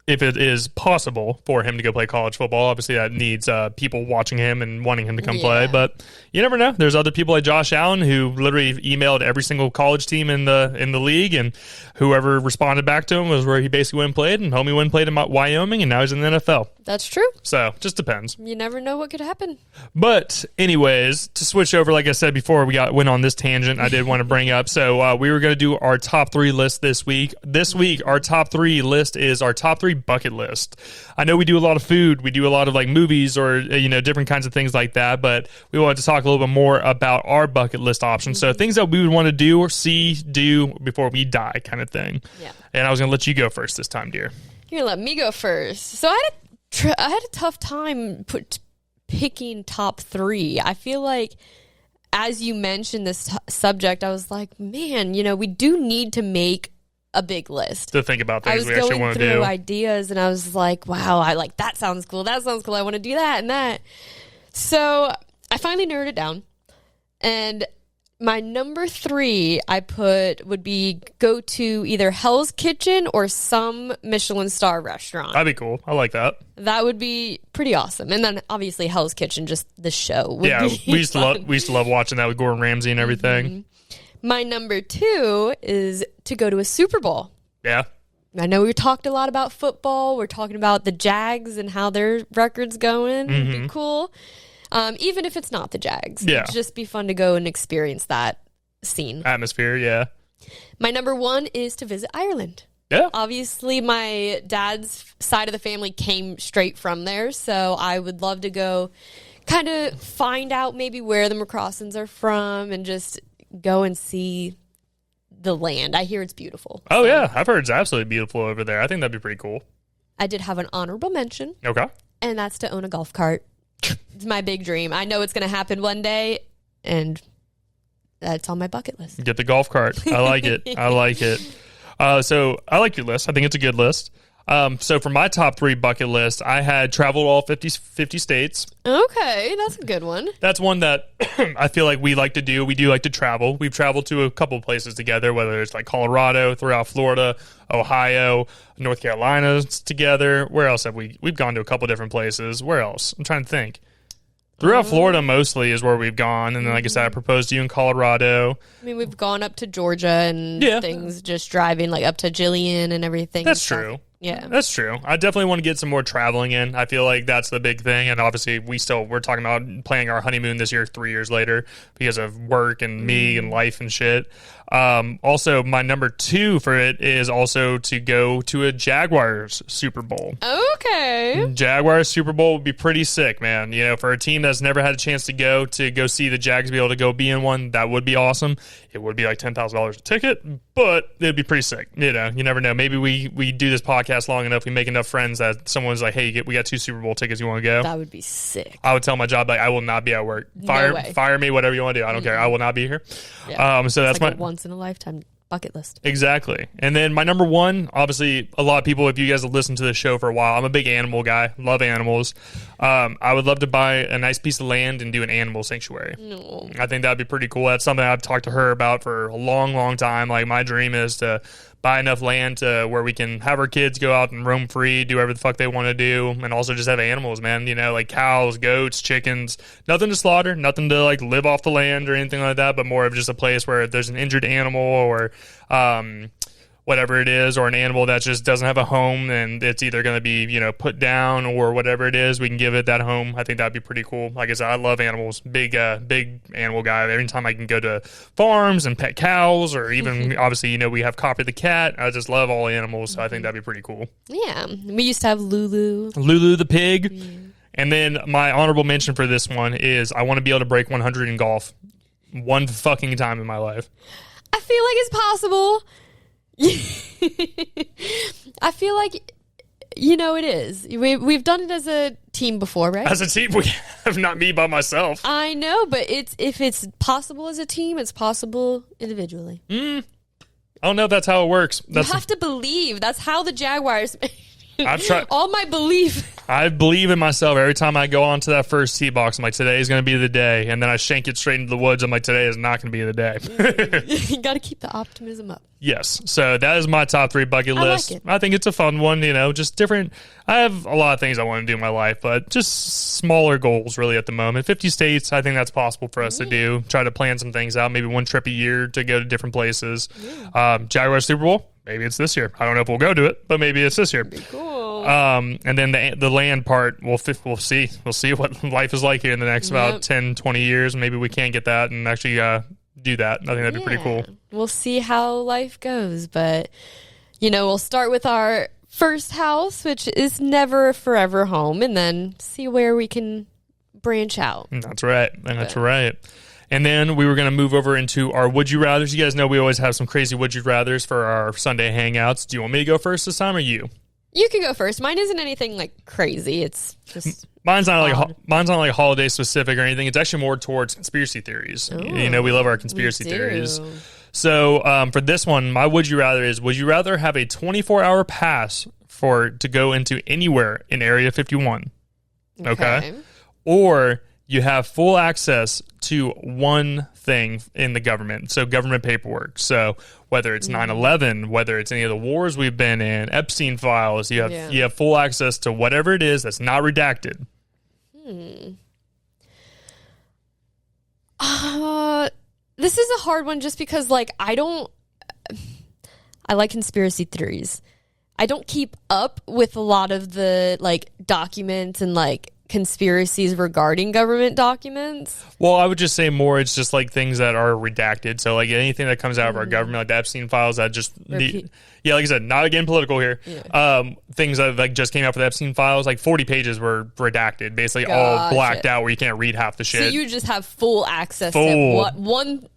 If it is possible for him to go play college football, obviously that needs people watching him and wanting him to come play. But you never know. There's other people like Josh Allen who literally emailed every single college team in the league, and whoever responded back to him was where he basically went and played, and homie went and played in Wyoming, and now he's in the NFL. That's true. So just depends. You never know what could happen. But anyways, to switch over, like I said before, went on this tangent. I did want to bring up. So we were going to do our top 3 list this week. This week, our top 3 list is our top 3 bucket list. I know we do a lot of food. We do a lot of like movies or different kinds of things like that. But we wanted to talk a little bit more about our bucket list options. So things that we would want to do or do before we die, kind of thing. Yeah. And I was going to let you go first this time, dear. You're going to let me go first. So I had a tough time picking top 3. I feel like as you mentioned this subject, I was like, man, we do need to make a big list to think about things we actually want to do. I was going through ideas, and I was like, wow, I like that sounds cool. That sounds cool. I want to do that and that. So I finally narrowed it down, and my number 3 I put would be go to either Hell's Kitchen or some Michelin star restaurant. That'd be cool. I like that. That would be pretty awesome. And then obviously Hell's Kitchen, just the show. We used to love watching that with Gordon Ramsay and everything. Mm-hmm. My number 2 is to go to a Super Bowl. Yeah. I know we talked a lot about football. We're talking about the Jags and how their record's going. It'd be cool. Even if it's not the Jags. Yeah. It'd just be fun to go and experience that scene. Atmosphere, yeah. My number 1 is to visit Ireland. Yeah. Obviously, my dad's side of the family came straight from there, so I would love to go kind of find out maybe where the McCrossans are from and just go and see the land. I hear it's beautiful. Oh, yeah. I've heard it's absolutely beautiful over there. I think that'd be pretty cool. I did have an honorable mention, Okay. and that's to own a golf cart. It's my big dream. I know it's going to happen one day, and that's on my bucket list. Get the golf cart. I like it. I like it. So I like your list. I think it's a good list. So for my top 3 bucket list, I had traveled all 50 states. Okay, that's a good one. That's one that I feel like we like to do. We do like to travel. We've traveled to a couple places together, whether it's like Colorado, throughout Florida, Ohio, North Carolina together. Where else have we've gone to a couple different places. Where else? I'm trying to think. Throughout Florida mostly is where we've gone. And then, like I said, I proposed to you in Colorado. I mean, we've gone up to Georgia and things, just driving like up to Jillian and everything. That's true. Yeah, that's true. I definitely want to get some more traveling in. I feel like that's the big thing. And obviously, we're talking about planning our honeymoon this year, 3 years later, because of work and me and life and shit. Also, my number 2 for it is also to go to a Jaguars Super Bowl. Okay. Jaguars Super Bowl would be pretty sick, man. You know, for a team that's never had a chance to go see the Jags be able to go be in one, that would be awesome. It would be like $10,000 a ticket, but it'd be pretty sick. You know, you never know. Maybe we do this podcast long enough, we make enough friends that someone's like, hey, we got 2 Super Bowl tickets, you want to go? That would be sick. I would tell my job, like, I will not be at work. Fire me, whatever you want to do. I don't care. I will not be here. Yeah. So that's like my once in a lifetime bucket list. Exactly. And then my number 1, obviously, a lot of people, if you guys have listened to the show for a while, I'm a big animal guy. Love animals. I would love to buy a nice piece of land and do an animal sanctuary. No. I think that'd be pretty cool. That's something I've talked to her about for a long, long time. Like, my dream is to buy enough land to where we can have our kids go out and roam free, do whatever the fuck they want to do, and also just have animals, man. You know, like cows, goats, chickens. Nothing to slaughter, nothing to like live off the land or anything like that, but more of just a place where if there's an injured animal or whatever it is, or an animal that just doesn't have a home and it's either going to be, you know, put down or whatever it is, we can give it that home. I think that'd be pretty cool. Like I said, I love animals. Big animal guy. Every time I can go to farms and pet cows, or even obviously, you know, we have Copper the cat. I just love all animals. So I think that'd be pretty cool. Yeah. We used to have Lulu the pig. Yeah. And then my honorable mention for this one is I want to be able to break 100 in golf one fucking time in my life. I feel like it's possible. I feel like, you know, it is. We've done it as a team before, right? As a team, we have, not me by myself. I know, but if it's possible as a team, it's possible individually. I don't know if that's how it works. You have to believe. That's how the Jaguars... I've tried. All my belief. I believe in myself. Every time I go onto that first tee box, I'm like, today is going to be the day. And then I shank it straight into the woods. I'm like, today is not going to be the day. You got to keep the optimism up. Yes. So that is my top 3 bucket list. Like it. I think it's a fun one, you know, just different. I have a lot of things I want to do in my life, but just smaller goals really at the moment. 50 states, I think that's possible for us to do. Try to plan some things out, maybe one trip a year to go to different places. Jaguars Super Bowl. Maybe it's this year. I don't know if we'll go to it, but maybe it's this year. Pretty cool. And then the land part, we'll see. We'll see what life is like here in the next about 10, 20 years. Maybe we can get that and actually do that. I think that'd be pretty cool. We'll see how life goes. But, you know, we'll start with our first house, which is never a forever home, and then see where we can branch out. That's right. That's right. And then we were going to move over into our Would You Rathers. You guys know we always have some crazy Would You Rathers for our Sunday hangouts. Do you want me to go first this time or you? You can go first. Mine isn't anything like crazy. It's just mine's not like holiday specific or anything. It's actually more towards conspiracy theories. Ooh, you know, we love our conspiracy theories. So for this one, my Would You Rather is: would you rather have a 24-hour pass to go into anywhere in Area 51? Okay. Or you have full access to one thing in the government, so government paperwork. So whether it's 9/11, whether it's any of the wars we've been in, Epstein files, you have full access to whatever it is that's not redacted. This is a hard one just because, like, I like conspiracy theories. I don't keep up with a lot of the, like, documents and, like, conspiracies regarding government documents. Well, I would just say more it's just like things that are redacted. So like anything that comes out of our government, like the Epstein files, that just like I said, not getting political here. Things that like just came out for the Epstein files, like 40 pages were redacted, basically all blacked out where you can't read half the shit. So you just have full access to what one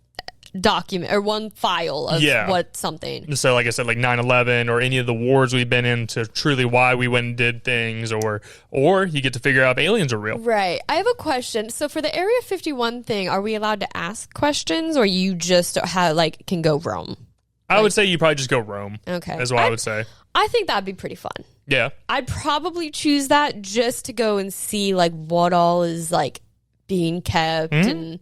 document or one file of what something. So like I said, like 9/11 or any of the wars we've been in to truly why we went and did things, or you get to figure out if aliens are real. Right. I have a question. So for the Area 51 thing, are we allowed to ask questions, or you just can go roam? I would say you probably just go roam. Okay. Is what I would say. I think that'd be pretty fun. Yeah. I'd probably choose that just to go and see like what all is like being kept and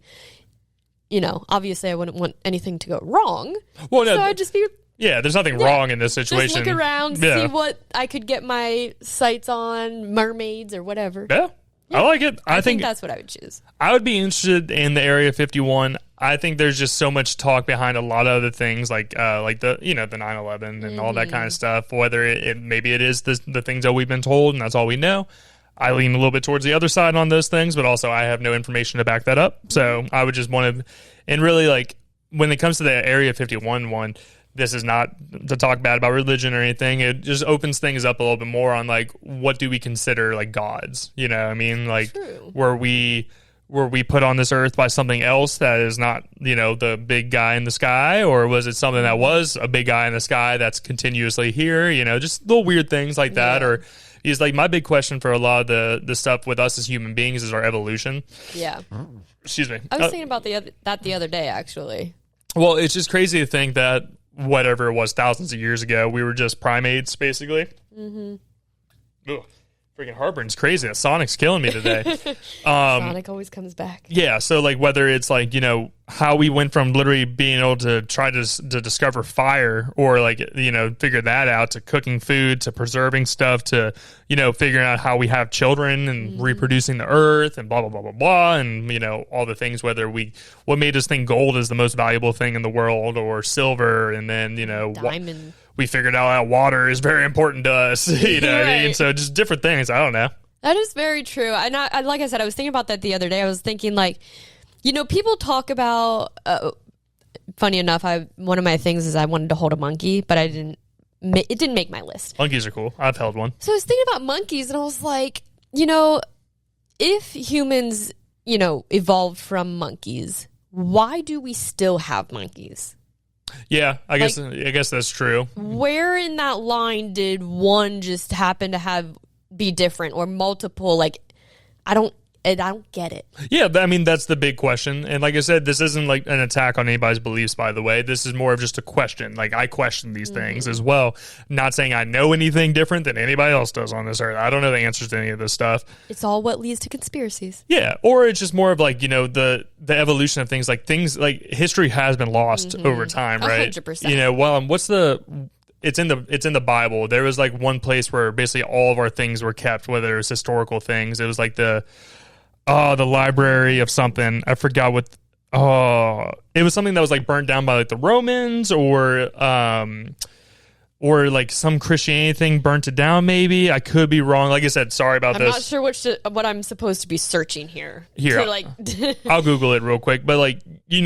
obviously I wouldn't want anything to go wrong. Well, no, so I'd just be there's nothing wrong in this situation. Just look around, see what I could get my sights on, mermaids or whatever. Yeah. I like it. I think that's what I would choose. I would be interested in the Area 51. I think there's just so much talk behind a lot of other things, like the the 9/11 and all that kind of stuff. Whether maybe it is the things that we've been told, and that's all we know. I lean a little bit towards the other side on those things, but also I have no information to back that up. So I would just want to, and really like when it comes to the Area 51 one. This is not to talk bad about religion or anything. It just opens things up a little bit more on like what do we consider like gods? You know, I mean, like were we put on this earth by something else that is not the big guy in the sky, or was it something that was a big guy in the sky that's continuously here? Just little weird things like that. Or is like my big question for a lot of the stuff with us as human beings is our evolution. Yeah. Excuse me. I was thinking about that the other day actually. Well, it's just crazy to think that. Whatever it was thousands of years ago, we were just primates basically. Ugh, freaking heartburn's crazy. That Sonic's killing me today. Sonic always comes back. Yeah, so like whether it's like how we went from literally being able to try to discover fire or like figure that out, to cooking food, to preserving stuff, to figuring out how we have children and reproducing the earth and blah blah blah blah blah, and all the things, what made us think gold is the most valuable thing in the world, or silver, and then diamond. We figured out how water is very important to us. What I mean? So just different things. I don't know. That is very true. And I like I said, I was thinking about that the other day. I was thinking like, people talk about, funny enough, one of my things is I wanted to hold a monkey, but it didn't make my list. Monkeys are cool. I've held one. So I was thinking about monkeys and I was like, if humans, evolved from monkeys, why do we still have monkeys? Yeah, I guess that's true. Where in that line did one just happen to be different, or multiple? Like, I don't get it. Yeah, but I mean that's the big question. And like I said, this isn't like an attack on anybody's beliefs, by the way. This is more of just a question. Like I question these things as well. Not saying I know anything different than anybody else does on this earth. I don't know the answers to any of this stuff. It's all what leads to conspiracies. Yeah, or it's just more of like the evolution of things. Like history has been lost over time, right? 100%. It's in the Bible. There was like one place where basically all of our things were kept, whether it was historical things. It was like the library of something. I forgot what. It was something that was like burnt down by like the Romans, or like some Christianity thing burnt it down. Maybe I could be wrong. Like I said, sorry about this. I'm not sure what I'm supposed to be searching here. I'll Google it real quick. But like you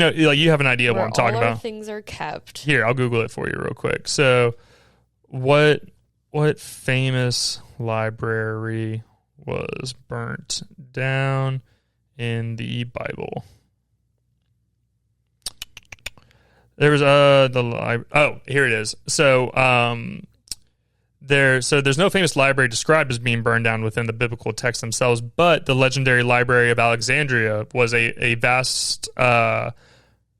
have an idea of what I'm talking about. Things are kept. Here, I'll Google it for you real quick. So, what famous library was burnt down in the Bible? There was here it is. So there's no famous library described as being burned down within the biblical texts themselves, but the legendary Library of Alexandria was a vast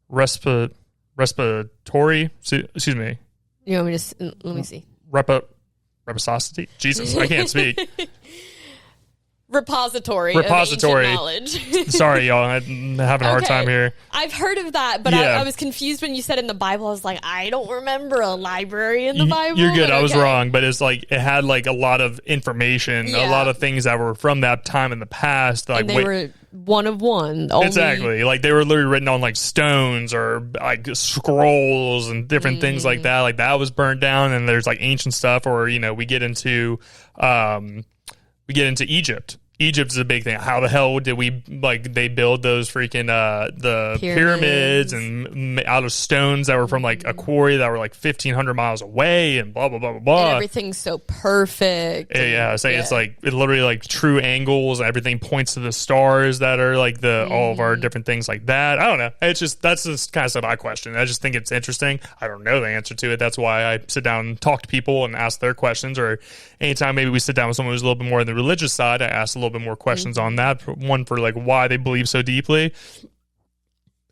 respiratory. Excuse me. You want me to let me see. Repository. Jesus, I can't speak. Repository of ancient knowledge. Sorry, y'all. I'm having a hard time here. I've heard of that, but I was confused when you said in the Bible. I was like, I don't remember a library in the Bible. You're good. I was wrong, but it's like it had like a lot of information, a lot of things that were from that time in the past. Like and they were one of one. Exactly. Like they were literally written on like stones or like scrolls and different things like that. Like that was burnt down, and there's like ancient stuff, or we get into Egypt. Egypt is a big thing. How the hell did they build those freaking the pyramids and out of stones that were from like a quarry that were like 1,500 miles away and blah blah blah blah blah. And everything's so perfect. It's like it literally like true angles. Everything points to the stars that are like all of our different things like that. I don't know. It's just that's just kind of stuff I question. I just think it's interesting. I don't know the answer to it. That's why I sit down and talk to people and ask their questions. Or anytime maybe we sit down with someone who's a little bit more on the religious side, I ask a little bit more questions on that. One for like why they believe so deeply,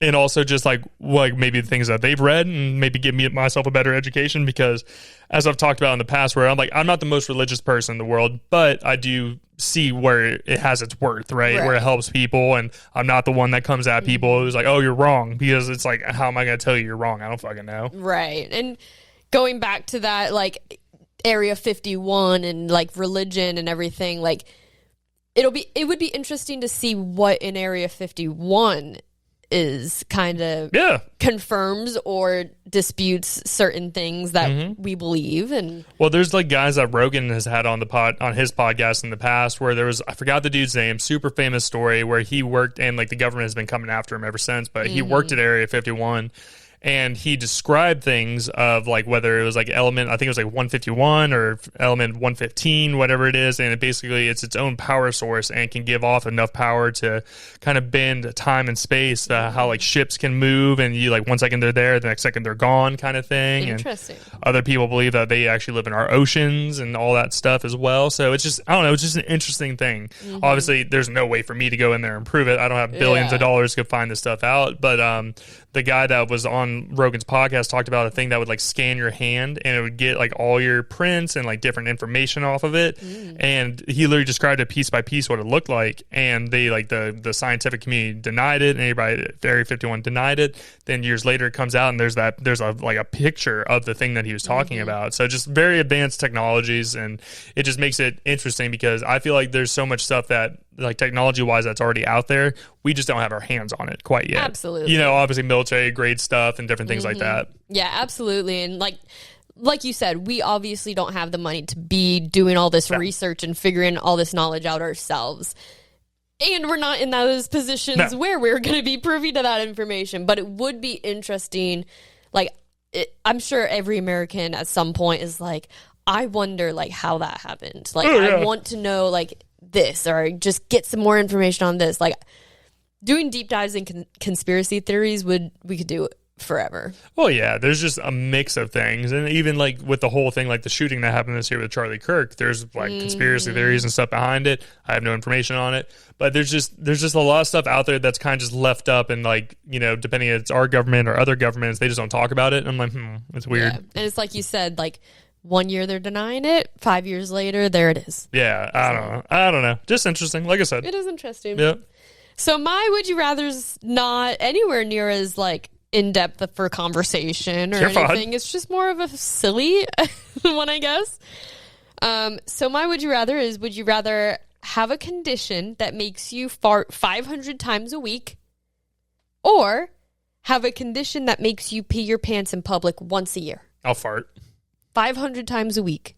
and also just like maybe the things that they've read and maybe give myself a better education, because as I've talked about in the past, where I'm not the most religious person in the world, but I do see where it has its worth, right? Where it helps people, and I'm not the one that comes at people who's like, oh, you're wrong, because it's like, how am I going to tell you you're wrong? I don't fucking know. Right. And going back to that, like Area 51 and like religion and everything, like it would be interesting to see what in Area 51 is kind of confirms or disputes certain things that we believe. And well, there's like guys that Rogan has had on his podcast in the past, where there was, I forgot the dude's name, super famous story where he worked, and like the government has been coming after him ever since, but he worked at Area 51. And he described things of like whether it was like element, I think it was like 151 or element 115, whatever it is. And it's its own power source and can give off enough power to kind of bend time and space, how like ships can move, and you like 1 second they're there, the next second they're gone kind of thing. Interesting. And other people believe that they actually live in our oceans and all that stuff as well. So it's just, I don't know, it's just an interesting thing. Obviously, there's no way for me to go in there and prove it. I don't have billions of dollars to find this stuff out. But the guy that was on Rogan's podcast talked about a thing that would like scan your hand, and it would get like all your prints and like different information off of it. And he literally described it piece by piece what it looked like, and they like the scientific community denied it, and everybody at Area 51 denied it. Then years later it comes out, and there's a picture of the thing that he was talking about. So just very advanced technologies, and it just makes it interesting, because I feel like there's so much stuff that like technology wise that's already out there, we just don't have our hands on it quite yet. Absolutely. You know, obviously military grade stuff and different things like that. Yeah, absolutely. And like you said, we obviously don't have the money to be doing all this research and figuring all this knowledge out ourselves. And we're not in those positions where we're going to be privy to that information. But it would be interesting. Like, I'm sure every American at some point is like, I wonder like how that happened. Like, I want to know like this, or just get some more information on this. Like, doing deep dives in conspiracy theories we could do forever. Well, yeah, there's just a mix of things, and even like with the whole thing, like the shooting that happened this year with Charlie Kirk, there's like conspiracy theories and stuff behind it. I have no information on it, but there's just a lot of stuff out there that's kind of just left up, and like, you know, depending if it's our government or other governments, they just don't talk about it. And I'm like, it's weird. Yeah. And it's like you said, like 1 year they're denying it, 5 years later, there it is. Yeah, I don't know. Just interesting. Like I said, it is interesting. Yeah. So my would you rather's not anywhere near as like in depth for conversation or anything. It's just more of a silly one, I guess. So my would you rather is, would you rather have a condition that makes you fart 500 times a week, or have a condition that makes you pee your pants in public once a year? I'll fart 500 times a week.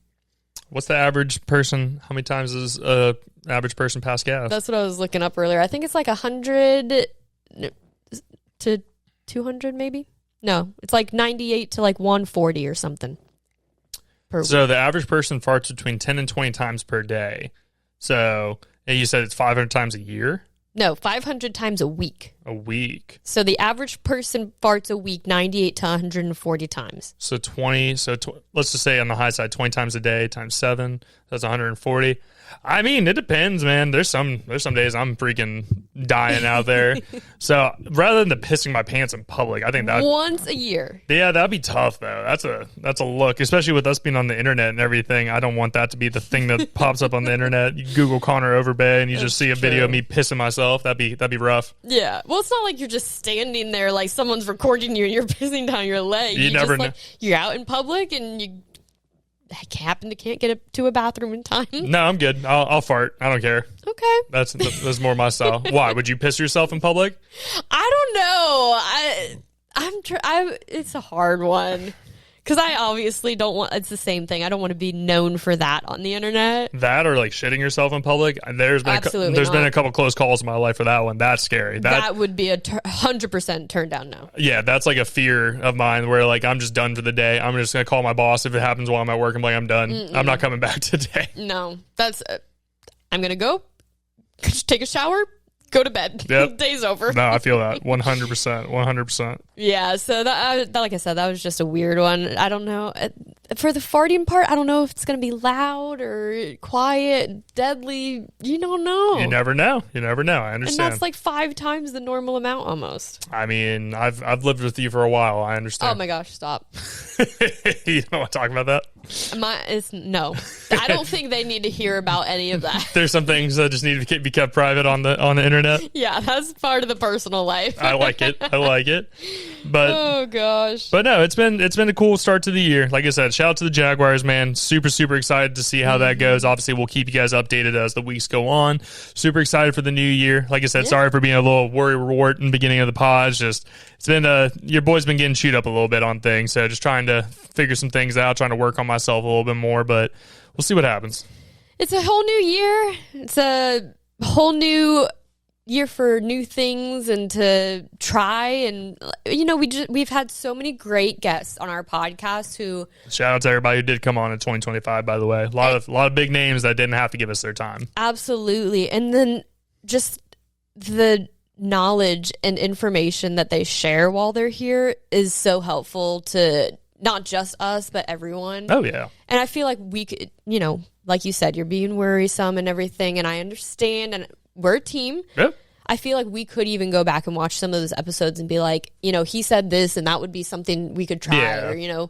What's the average person? How many times does average person pass gas? That's what I was looking up earlier. I think it's like 100 to 200 maybe. No, it's like 98 to like 140 or something. So the average person farts between 10 and 20 times per day. So you said it's 500 times a year? No, 500 times a week. A week. So the average person farts a week 98 to 140 times. So 20. Let's just say on the high side, 20 times a day times 7. That's 140. I mean, it depends, man. There's some days I'm freaking dying out there. So rather than pissing my pants in public, I think that once a year. Yeah, that'd be tough though. That's a look, especially with us being on the internet and everything. I don't want that to be the thing that pops up on the internet. You Google Connor Overbay and you just see a video of me pissing myself. That'd be rough. Yeah. Well, it's not like you're just standing there like someone's recording you and you're pissing down your leg. You never know. You're out in public and you can't get to a bathroom in time. No, I'm good. I'll fart. I don't care. Okay. That's more my style. Why? Would you piss yourself in public? I don't know. It's a hard one. Because I obviously don't want, it's the same thing. I don't want to be known for that on the internet. That or like shitting yourself in public. There's been been a couple close calls in my life for that one. That's scary. That would be a 100% turn down no. Yeah, that's like a fear of mine where like I'm just done for the day. I'm just going to call my boss if it happens while I'm at work. I'm like, I'm done. I'm not coming back today. No, that's, I'm going to go, take a shower, go to bed. Yep. Day's over. No, I feel that 100%. 100%. Yeah. So that, like I said, that was just a weird one. I don't know. For the farting part, I don't know if it's going to be loud or quiet, deadly. You don't know. You never know. You never know. I understand. And that's like 5 times the normal amount almost. I mean, I've lived with you for a while. I understand. Oh my gosh, stop. You don't want to talk about that? No. I don't think they need to hear about any of that. There's some things that just need to be kept private on the internet. Yeah, that's part of the personal life. I like it. But oh gosh. But no, it's been a cool start to the year. Like I said, shout out to the Jaguars, man. Super excited to see how that goes. Obviously, we'll keep you guys updated as the weeks go on. Super excited for the new year. Like I said, sorry for being a little worry reward in the beginning of the pod. It's been your boy's been getting chewed up a little bit on things, so just trying to figure some things out, trying to work on myself a little bit more, but we'll see what happens. It's a whole new year. It's a whole new year for new things and to try. And we've had so many great guests on our podcast who shout out to everybody who did come on in 2025, by the way. A lot of big names that didn't have to give us their time. Absolutely. And then just the knowledge and information that they share while they're here is so helpful to not just us, but everyone. Oh, yeah. And I feel like we could, like you said, you're being worrisome and everything, and I understand, and we're a team. Yep. I feel like we could even go back and watch some of those episodes and be like, he said this, and that would be something we could try, or,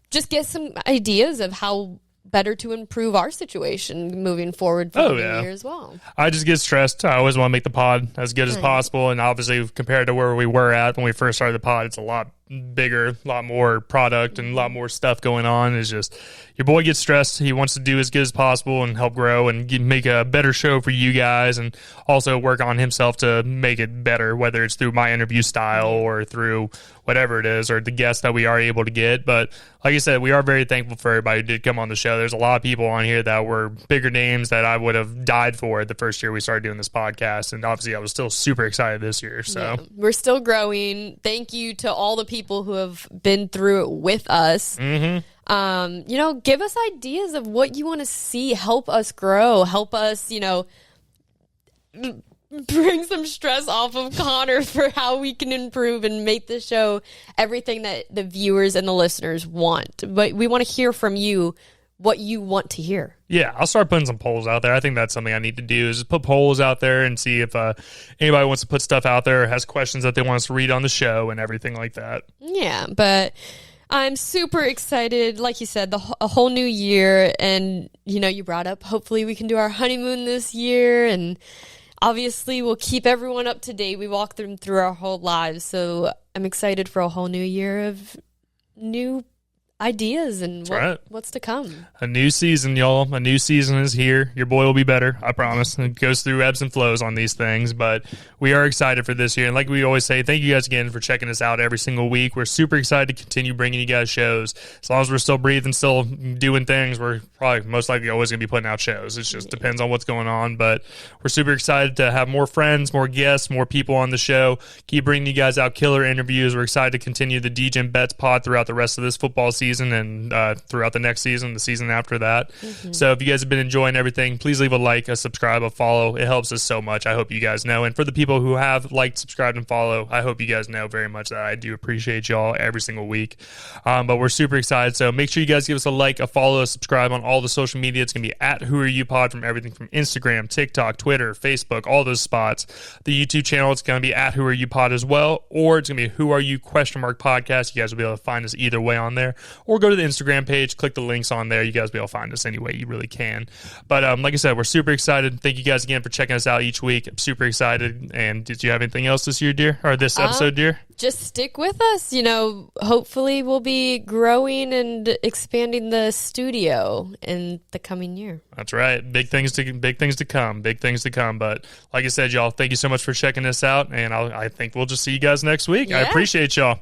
just get some ideas of how better to improve our situation moving forward for the new year as well. I just get stressed. I always want to make the pod as good as possible, and obviously compared to where we were at when we first started the pod, it's a lot bigger, a lot more product and a lot more stuff going on. It's just your boy gets stressed. He wants to do as good as possible and help grow and make a better show for you guys, and also work on himself to make it better, whether it's through my interview style or through whatever it is, or the guests that we are able to get. But like I said, we are very thankful for everybody who did come on the show. There's a lot of people on here that were bigger names that I would have died for the first year we started doing this podcast, and obviously I was still super excited this year. So we're still growing. Thank you to all the people who have been through it with us. Give us ideas of what you want to see. Help us grow. Help us, bring some stress off of Connor for how we can improve and make the show everything that the viewers and the listeners want. But we want to hear from you what you want to hear. Yeah, I'll start putting some polls out there. I think that's something I need to do, is put polls out there and see if anybody wants to put stuff out there or has questions that they want us to read on the show and everything like that. Yeah, but I'm super excited. Like you said, a whole new year. And, you brought up, hopefully we can do our honeymoon this year. And obviously we'll keep everyone up to date. We walk them through our whole lives. So I'm excited for a whole new year of new ideas and what's to come. A new season, y'all. A new season is here. Your boy will be better, I promise. It goes through ebbs and flows on these things, but we are excited for this year. And like we always say, thank you guys again for checking us out every single week. We're super excited to continue bringing you guys shows. As long as we're still breathing, still doing things, we're probably most likely always going to be putting out shows. It just depends on what's going on, but we're super excited to have more friends, more guests, more people on the show. Keep bringing you guys out killer interviews. We're excited to continue the DJ and Bets pod throughout the rest of this football season and throughout the next season, the season after that. So if you guys have been enjoying everything, please leave a like, a subscribe, a follow. It helps us so much. I hope you guys know. And for the people who have liked, subscribed, and follow, I hope you guys know very much that I do appreciate y'all every single week. But we're super excited. So make sure you guys give us a like, a follow, a subscribe on all the social media. It's going to be at Who Are You Pod from everything from Instagram, TikTok, Twitter, Facebook, all those spots. The YouTube channel, it's going to be at Who Are You Pod as well, or it's going to be Who Are You Podcast. You guys will be able to find us either way on there, or go to the Instagram page, click the links on there. You guys will be able to find us any way you really can. But like I said, we're super excited. Thank you guys again for checking us out each week. I'm super excited. And did you have anything else this year, dear? Or this episode, dear? Just stick with us. Hopefully we'll be growing and expanding the studio in the coming year. That's right. Big things to come. Big things to come. But like I said, y'all, thank you so much for checking us out. And I think we'll just see you guys next week. Yeah. I appreciate y'all.